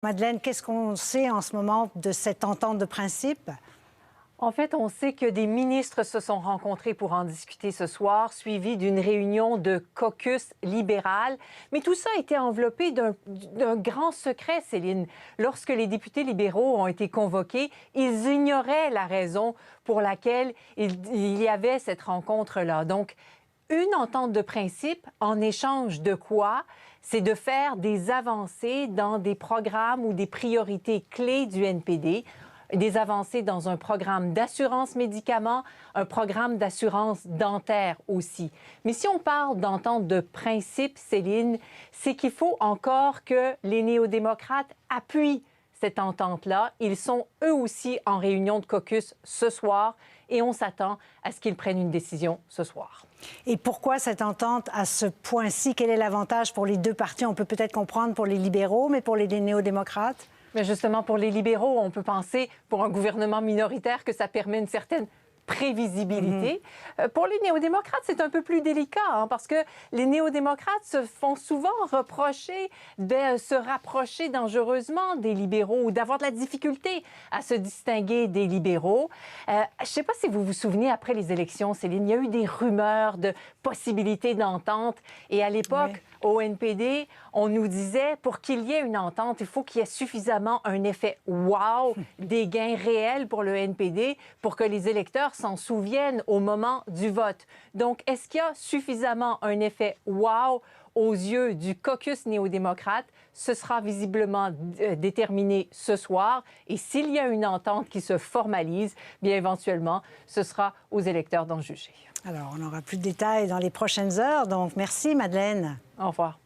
Madeleine, qu'est-ce qu'on sait en ce moment de cette entente de principe? En fait, on sait que des ministres se sont rencontrés pour en discuter ce soir, suivi d'une réunion de caucus libéral. Mais tout ça a été enveloppé d'un grand secret, Céline. Lorsque les députés libéraux ont été convoqués, ils ignoraient la raison pour laquelle il y avait cette rencontre-là. Donc, une entente de principe, en échange de quoi? C'est de faire des avancées dans des programmes ou des priorités clés du NPD, des avancées dans un programme d'assurance médicaments, un programme d'assurance dentaire aussi. Mais si on parle d'entente de principe, Céline, c'est qu'il faut encore que les néo-démocrates appuient cette entente-là. Ils sont eux aussi en réunion de caucus ce soir et on s'attend à ce qu'ils prennent une décision ce soir. Et pourquoi cette entente à ce point-ci? Quel est l'avantage pour les deux partis? On peut peut-être comprendre pour les libéraux, mais pour les néo-démocrates? Mais justement, pour les libéraux, on peut penser, pour un gouvernement minoritaire, que ça permet une certaine prévisibilité. Pour les néo-démocrates, c'est un peu plus délicat, parce que les néo-démocrates se font souvent reprocher de se rapprocher dangereusement des libéraux ou d'avoir de la difficulté à se distinguer des libéraux. Je ne sais pas si vous vous souvenez, après les élections, Céline, il y a eu des rumeurs de possibilités d'entente. Et à l'époque, au NPD, on nous disait, pour qu'il y ait une entente, il faut qu'il y ait suffisamment un effet « wow », des gains réels pour le NPD, pour que les électeurs s'en souviennent au moment du vote. Donc, est-ce qu'il y a suffisamment un effet « wow » aux yeux du caucus néo-démocrate? Ce sera visiblement déterminé ce soir. Et s'il y a une entente qui se formalise, bien éventuellement, ce sera aux électeurs d'en juger. Alors, on n'aura plus de détails dans les prochaines heures, donc merci Madeleine. Au revoir.